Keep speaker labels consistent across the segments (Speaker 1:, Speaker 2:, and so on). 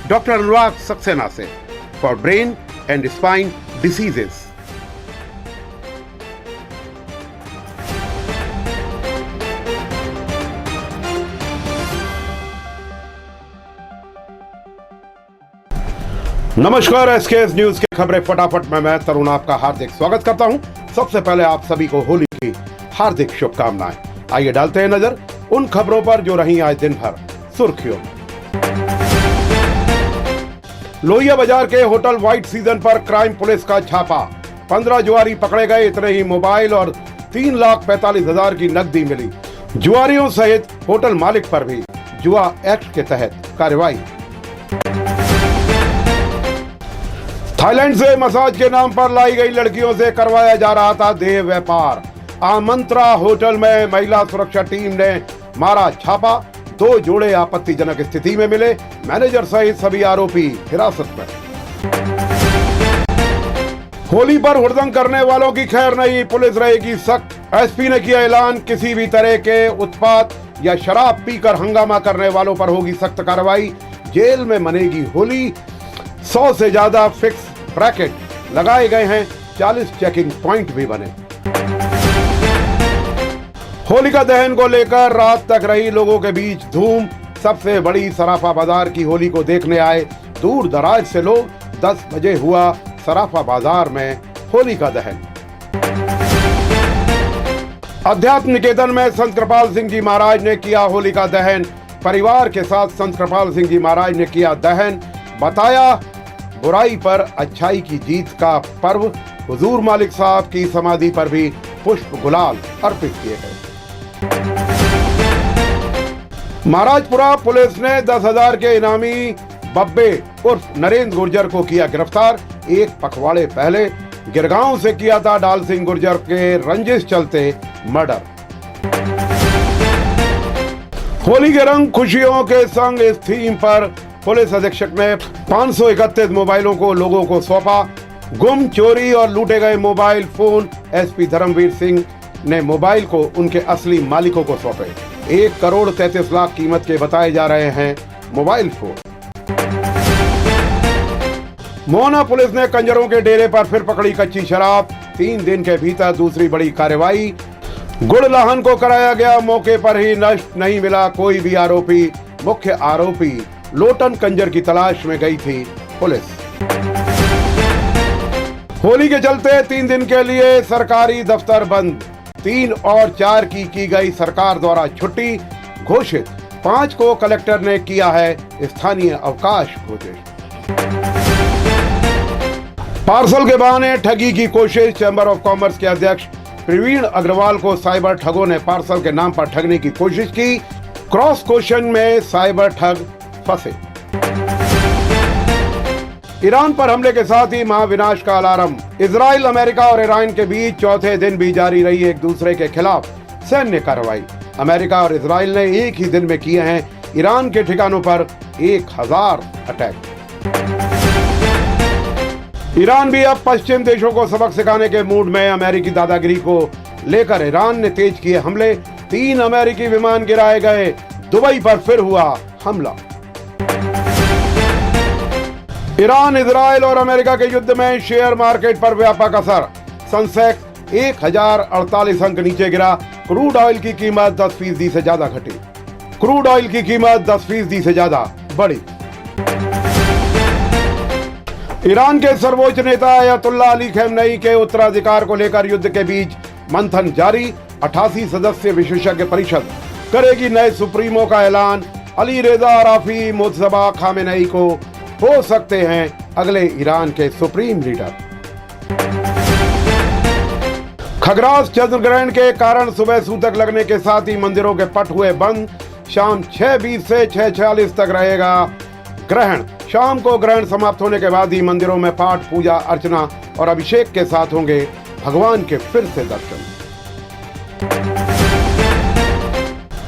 Speaker 1: Doctor Anurag Saxena से for brain and spine diseases. नमस्कार, SKS news की खबरें फटाफट में मैं तरुण आपका हार्दिक स्वागत करता हूं। सबसे पहले आप सभी को होली की हार्दिक शुभकामनाएं। आइए डालते हैं नजर उन खबरों पर जो रही आज दिन भर सुर्खियों में। लोहिया बाजार के होटल व्हाइट सीजन पर क्राइम पुलिस का छापा, 15 जुआरी पकड़े गए। इतने ही मोबाइल और 3,45,000 की नकदी मिली। जुआरियों सहित होटल मालिक पर भी जुआ एक्ट के तहत कार्रवाई। थाईलैंड से मसाज के नाम पर लाई गई लड़कियों से करवाया जा रहा था देह व्यापार। आमंत्रा होटल में महिला सुरक्षा टीम ने मारा छापा। 2 जोड़े आपत्तिजनक स्थिति में मिले। मैनेजर सहित सभी आरोपी हिरासत में। होली पर हुड़दंग करने वालों की खैर नहीं, पुलिस रहेगी सख्त। एसपी ने किया ऐलान, किसी भी तरह के उत्पात या शराब पीकर हंगामा करने वालों पर होगी सख्त कार्रवाई। जेल में मनेगी होली। 100 से ज्यादा फिक्स ब्रैकेट लगाए गए हैं। 40 चेकिंग पॉइंट भी बने। होलिका दहन को लेकर रात तक रही लोगों के बीच धूम। सबसे बड़ी सराफा बाजार की होली को देखने आए दूर दराज से लोग। 10 बजे हुआ सराफा बाजार में होलिका दहन। अध्यात्म निकेतन में संत कृपाल सिंह जी महाराज ने किया होलिका दहन। परिवार के साथ संत कृपाल सिंह जी महाराज ने किया दहन। बताया बुराई पर अच्छाई की जीत का पर्व। हुजूर मालिक साहब की समाधि पर भी पुष्प गुलाल अर्पित किए गए। महाराजपुरा पुलिस ने 10,000 के इनामी बब्बे उर्फ नरेंद्र गुर्जर को किया गिरफ्तार। एक पखवाड़े पहले गिरगांव से किया था डाल सिंह गुर्जर के रंजिश चलते मर्डर। होली के रंग खुशियों के संग इस थीम पर पुलिस अधीक्षक ने 531 मोबाइलों को लोगों को सौंपा। गुम, चोरी और लूटे गए mobile phone SP Dharmveer Singh ने मोबाइल को उनके असली मालिकों को सौंपे। 1 करोड़ 33 लाख कीमत के बताए जा रहे हैं मोबाइल फोन। मोहना पुलिस ने कंजरों के डेरे पर फिर पकड़ी कच्ची शराब। 3 दिन के भीतर दूसरी बड़ी कार्रवाई। गुड़लाहन को कराया गया मौके पर ही नष्ट, नहीं मिला कोई भी आरोपी। मुख्य आरोपी लोटन कंजर की तलाश में गई थी पुलिस। होली के चलते 3 दिन के लिए सरकारी दफ्तर बंद। 3 और 4 की गई सरकार द्वारा छुट्टी घोषित। 5 को कलेक्टर ने किया है स्थानीय अवकाश घोषित। पार्सल के बहाने ठगी की कोशिश। चैंबर ऑफ कॉमर्स के अध्यक्ष प्रवीण अग्रवाल को साइबर ठगों ने पार्सल के नाम पर ठगने की कोशिश की। क्रॉस क्वेश्चन में साइबर ठग फंसे। ईरान पर हमले के साथ ही महाविनाश का अलार्म। इजराइल, अमेरिका और ईरान के बीच चौथे दिन भी जारी रही एक दूसरे के खिलाफ सैन्य कार्रवाई। अमेरिका और इजराइल ने एक ही दिन में किए हैं ईरान के ठिकानों पर 1000 अटैक। ईरान भी अब पश्चिम देशों को सबक सिखाने के मूड में। अमेरिकी दादागिरी को लेकर ईरान ने तेज किए हमले। 3 अमेरिकी विमान गिराए गए। दुबई पर फिर हुआ हमला। ईरान, इजराइल और अमेरिका के युद्ध में शेयर मार्केट पर व्यापक असर। सेंसेक्स 1048 अंक नीचे गिरा। क्रूड ऑयल की कीमत 10% से ज्यादा घटी। क्रूड ऑयल की कीमत 10% से ज्यादा बढ़ी। ईरान के सर्वोच्च नेता अयतुल्ला अली खamenei के उत्तराधिकार को लेकर युद्ध के बीच मंथन जारी। 88 सदस्य विशेषज्ञ परिषद करेगी नए सुप्रीमो का ऐलान। अली रेजा राफी मुज्तबा खamenei को हो सकते हैं अगले ईरान के सुप्रीम लीडर। खगरास चंद्र ग्रहण के कारण सुबह सूतक लगने के साथ ही मंदिरों के पट हुए बंद। शाम 6:20 से 6:46 तक रहेगा ग्रहण। शाम को ग्रहण समाप्त होने के बाद ही मंदिरों में पाठ, पूजा, अर्चना और अभिषेक के साथ होंगे भगवान के फिर से दर्शन।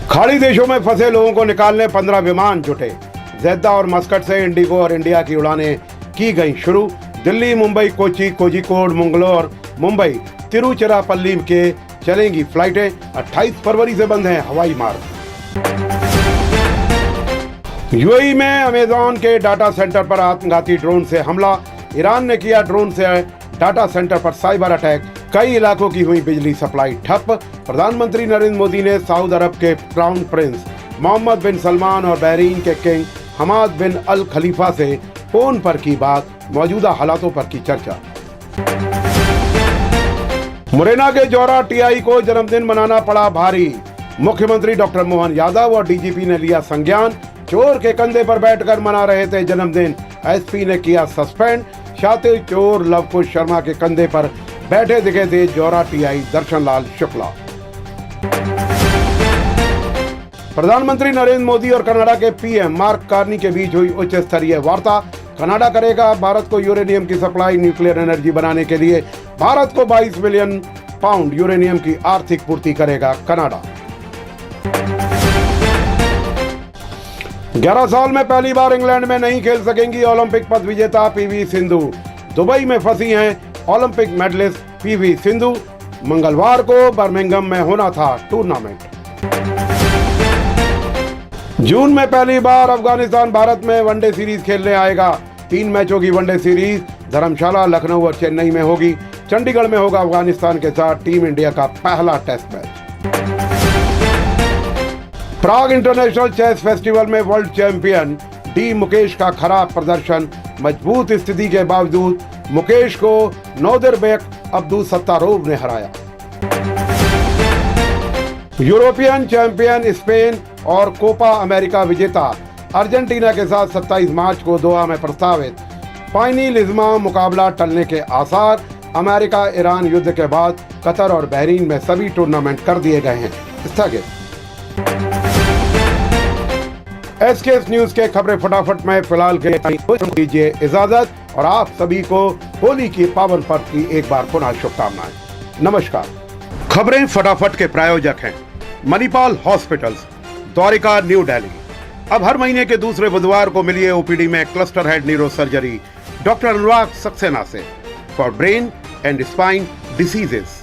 Speaker 1: खाड़ी देशों में फंसे लोगों को निकालने 15 विमान जुटे। जेद्दा और मस्कट से इंडिगो और इंडिया की उड़ानें की गई शुरू। दिल्ली, मुंबई, कोची, कोझिकोड, मंगलोर, मुंबई, तिरुचिरापल्ली के चलेंगी फ्लाइटें। 28 फरवरी से बंद हैं हवाई मार्ग। यूएई में अमेजॉन के डाटा सेंटर पर आत्मघाती ड्रोन से हमला। ईरान ने किया ड्रोन से डाटा सेंटर पर साइबर अटैक। कई इलाकों की हुई बिजली सप्लाई ठप। प्रधानमंत्री नरेंद्र मोदी ने सऊदी अरब के क्राउन प्रिंस मोहम्मद बिन सलमान और बहरीन के किंग हमाद बिन अल खलीफा से फोन पर की बात। मौजूदा हालातों पर की चर्चा। मुरैना के जौरा टीआई को जन्मदिन मनाना पड़ा भारी। मुख्यमंत्री डॉक्टर मोहन यादव और डीजीपी ने लिया संज्ञान। चोर के कंधे पर बैठकर मना रहे थे जन्मदिन। एसपी ने किया सस्पेंड। शातिर चोर लवकुश शर्मा के कंधे पर बैठे दिखे थे जौरा टीआई दर्शनलाल शुक्ला। प्रधानमंत्री नरेंद्र मोदी और कनाडा के पीएम मार्क कार्नी के बीच हुई उच्च स्तरीय वार्ता। कनाडा करेगा भारत को यूरेनियम की सप्लाई। न्यूक्लियर एनर्जी बनाने के लिए भारत को 22 मिलियन पाउंड यूरेनियम की आर्थिक पूर्ति करेगा कनाडा। 11 साल में पहली बार इंग्लैंड में नहीं खेल सकेंगी ओलंपिक पदक विजेता पीवी सिंधु। दुबई में फंसी हैं ओलंपिक मेडलिस्ट पीवी सिंधु। मंगलवार को बर्मिंघम में होना था टूर्नामेंट। जून में पहली बार अफगानिस्तान भारत में वनडे सीरीज खेलने आएगा। 3 मैचों की वनडे सीरीज धर्मशाला, लखनऊ और चेन्नई में होगी। चंडीगढ़ में होगा अफगानिस्तान के साथ टीम इंडिया का पहला टेस्ट मैच। प्राग इंटरनेशनल चेस फेस्टिवल में वर्ल्ड चैंपियन डी मुकेश का खराब प्रदर्शन। मजबूत स्थिति के बावजूद मुकेश को नोदिरबेक अब्दुसत्तारोव ने हराया। यूरोपियन चैंपियन स्पेन और कोपा अमेरिका विजेता अर्जेंटीना के साथ 27 मार्च को दोहा में प्रस्तावित फाइनलिज्मा मुकाबला टलने के आसार। अमेरिका ईरान युद्ध के बाद कतर और बहरीन में सभी टूर्नामेंट कर दिए गए हैं स्थगित। एसकेएस न्यूज के खबरें फटाफट में फिलहाल के लिए दीजिए इजाजत और आप सभी को होली की पावन पर्व की एक बार पुनः शुभकामनाएं। नमस्कार। खबरें फटाफट के प्रायोजक हैं मणिपाल हॉस्पिटल्स, द्वारिका, न्यू दिल्ली। अब हर महीने के दूसरे बुधवार को मिलिए ओपीडी में cluster head neuro surgery doctor Anurag Saxena से for brain and spine diseases.